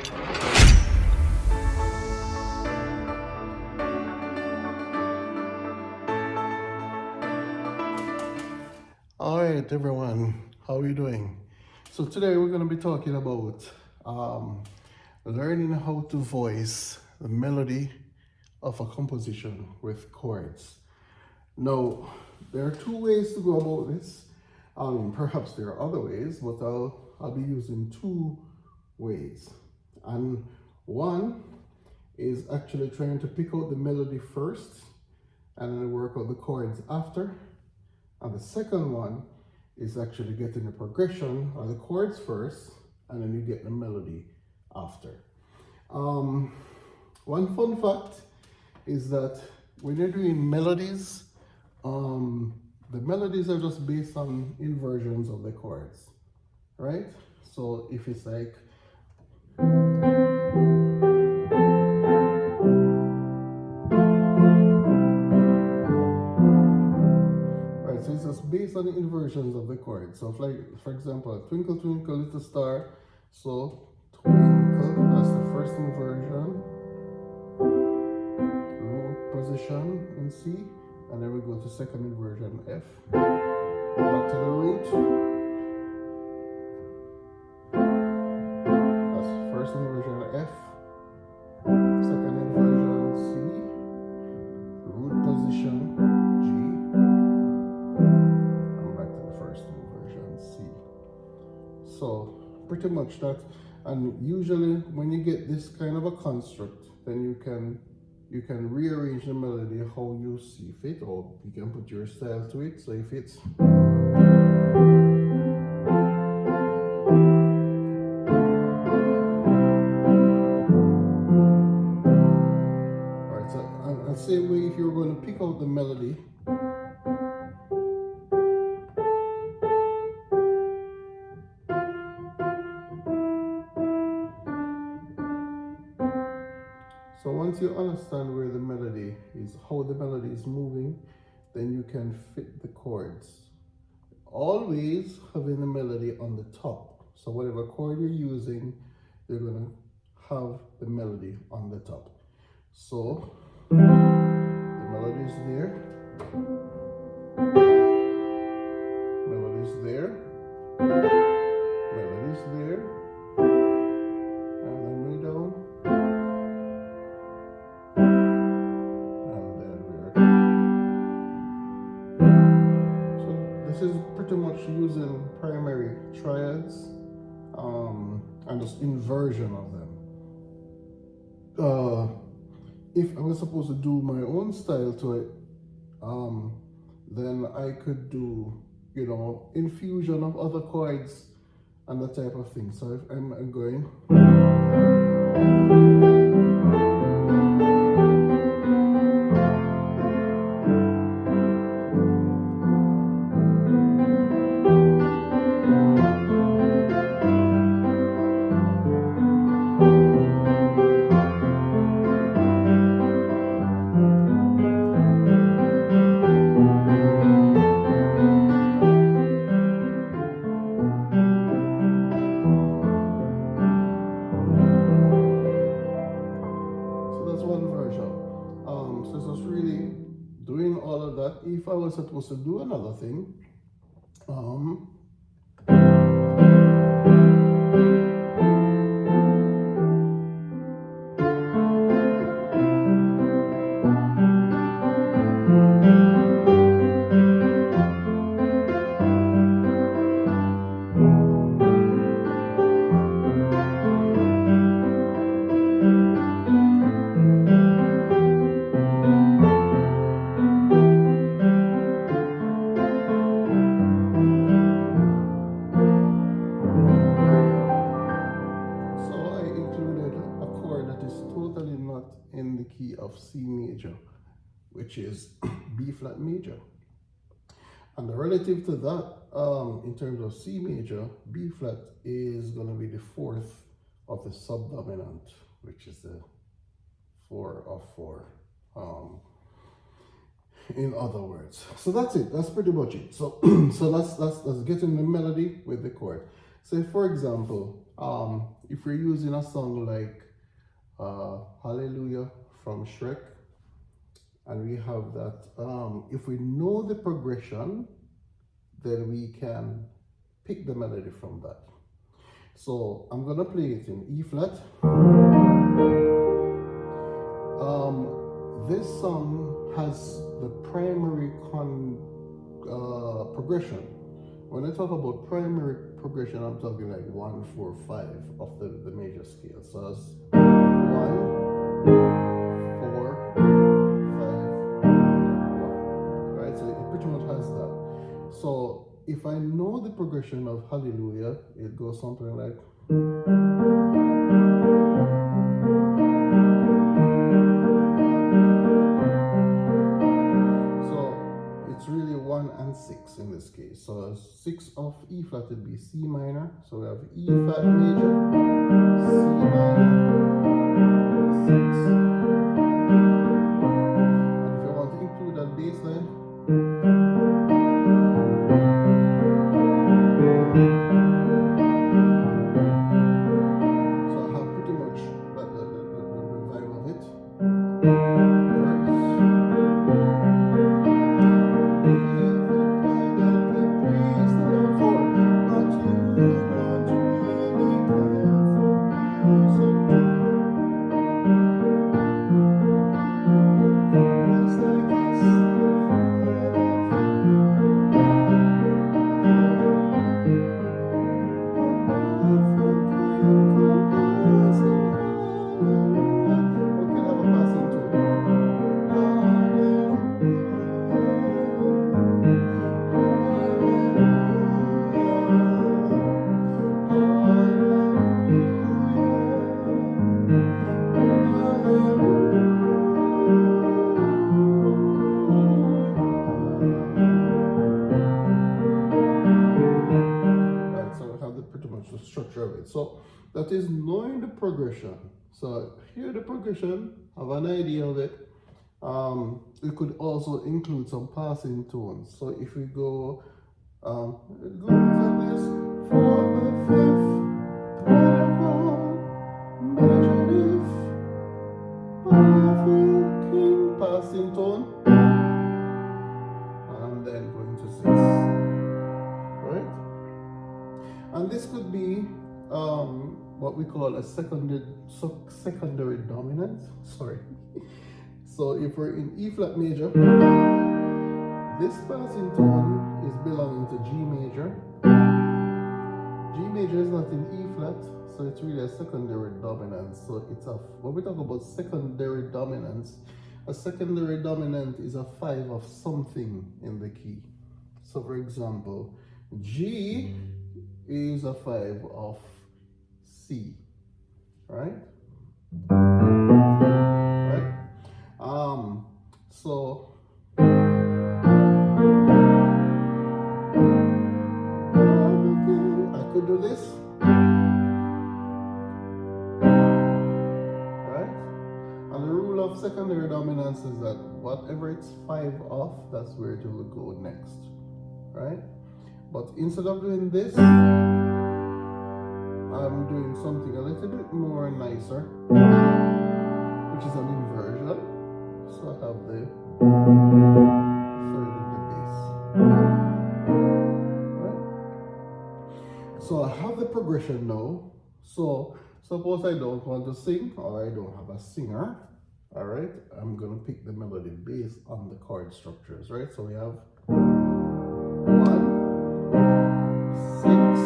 All right, everyone, how are you doing? So today we're going to be talking about learning how to voice the melody of a composition with chords. Now, there are two ways to go about this. Perhaps there are other ways, but I'll be using two ways. And one is actually trying to pick out the melody first and then work out the chords after. And the second one is actually getting the progression or the chords first, and then you get the melody after. One fun fact is that when you're doing melodies, the melodies are just based on inversions of the chords, right? So if it's like, so it's just based on the inversions of the chords. So, for example, Twinkle Twinkle Little Star. So twinkle, that's the first inversion. Root position in C, and then we go to second inversion F. Back to the root. That's first inversion F. Second inversion C. Root position G. So pretty much that, and usually when you get this kind of a construct, then you can rearrange the melody how you see fit, or you can put your style to it. So if it's alright, so and same way if you're going to pick out the melody. So once you understand where the melody is, how the melody is moving, then you can fit the chords. Always having the melody on the top. So whatever chord you're using, you're gonna have the melody on the top. So the melody is there. Melody is there. Melody is there. And then way down. This is pretty much using primary triads and just inversion of them. If I was supposed to do my own style to it, then I could do, infusion of other chords and that type of thing. So if I'm going. So it's just really doing all of that. If I was supposed to do another thing, totally not in the key of C major, which is B flat major. And relative to that, in terms of C major, B flat is going to be the fourth of the subdominant, which is the 4 of 4. In other words, so that's it. That's pretty much it. So, so let's get in the melody with the chord. Say, for example, If we're using a song like Hallelujah from Shrek, and we have that, if we know the progression, then we can pick the melody from that. So I'm gonna play it in E flat. This song has the primary progression. When I talk about primary progression, I'm talking like 1, 4, 5 of the major scale. So it's 1, 4, 5, 1. Right? So it pretty much has that. So if I know the progression of Hallelujah, it goes something like. It's really 1 and 6 in this case. So 6 of E flat would be C minor. So we have E flat major, C minor, 6. And if you want to include that bass line, so I have pretty much the vibe of it. Structure of it. So that is knowing the progression. So hear the progression, have an idea of it. It could also include some passing tones. So if we go, it goes like this: 4, 5, major F, powerful king, passing tone, and then going to 6. Right? And this could be what we call a secondary dominant. Sorry. So if we're in E flat major, this passing tone is belonging to G major. G major is not in E flat, so it's really a secondary dominance. So it's when we talk about secondary dominance, a secondary dominant is a 5 of something in the key. So for example, G is a 5 of C, right? Right? So I could do this, right? And the rule of secondary dominance is that whatever it's 5 of, that's where it will go next, right? But instead of doing this, I'm doing something a little bit more nicer, which is an inversion. So I have the third in the bass. Right? So I have the progression now. So suppose I don't want to sing, or I don't have a singer. All right, I'm gonna pick the melody based on the chord structures, right? So we have 1, 6.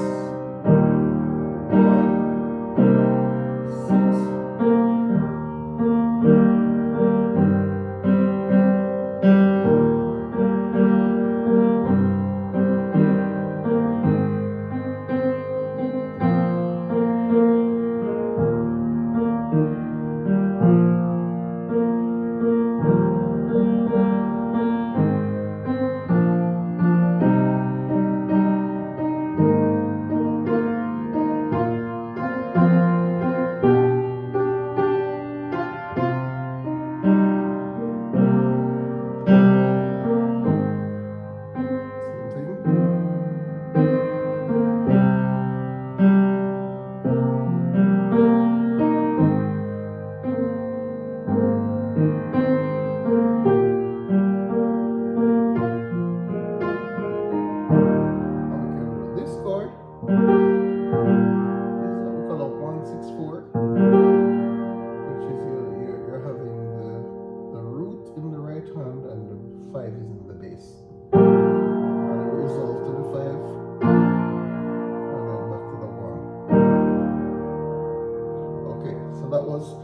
So that was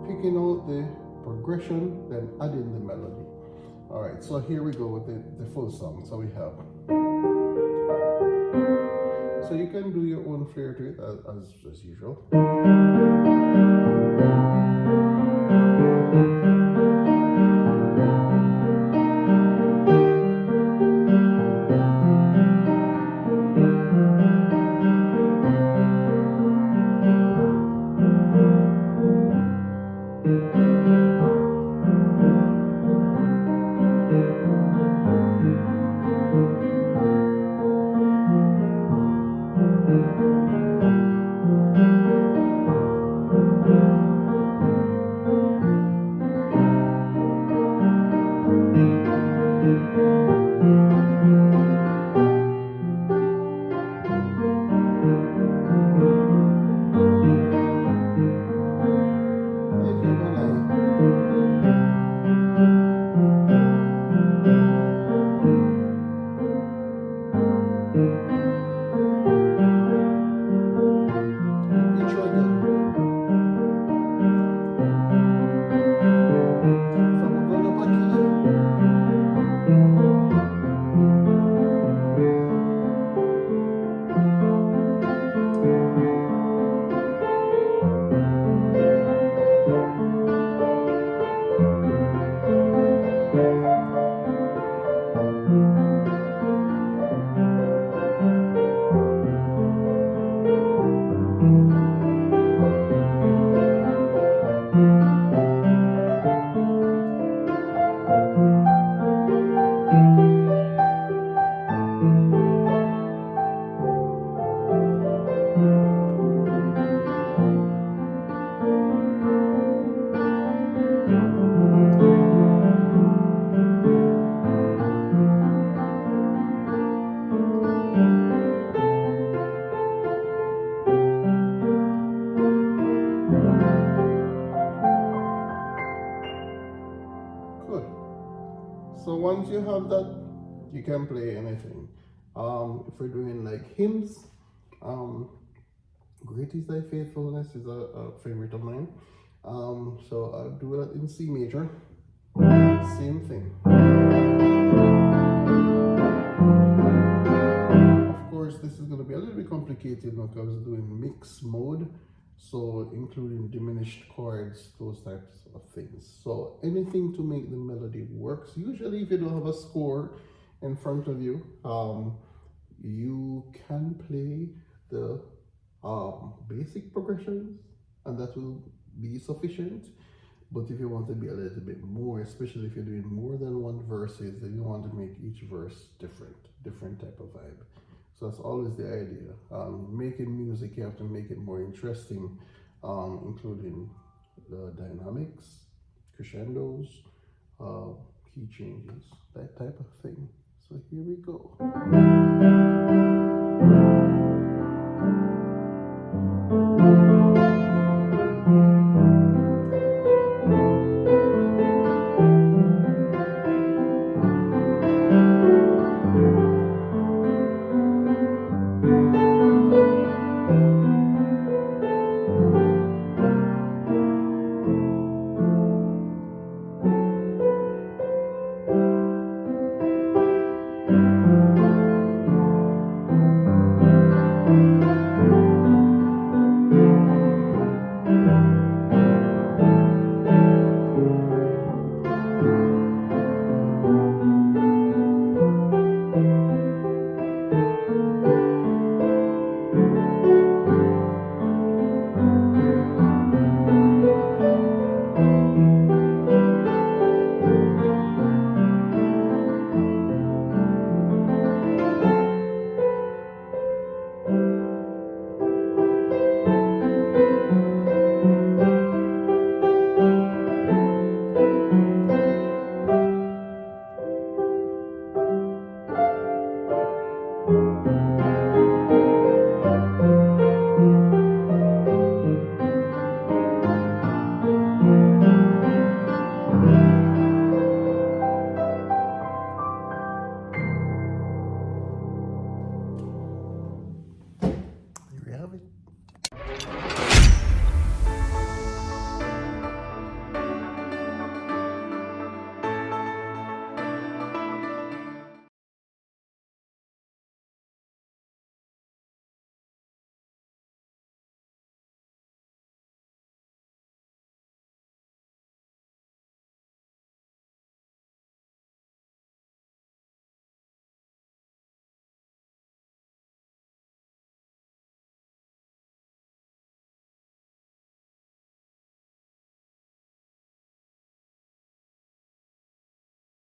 picking out the progression, then adding the melody. All right, so here we go with the full song. So we have, so you can do your own flair to it as usual. So once you have that, you can play anything. If we're doing like hymns, Great is Thy Faithfulness is a favorite of mine. So I'll do that in C major. Same thing. Of course, this is going to be a little bit complicated now because I'm doing mix mode. So including diminished chords, those types of things. So anything to make the melody works. Usually if you don't have a score in front of you, you can play the basic progressions and that will be sufficient. But if you want to be a little bit more, especially if you're doing more than one verses, then you want to make each verse different type of vibe. So that's always the idea. Making music, you have to make it more interesting, including the dynamics, crescendos, key changes, that type of thing. So here we go.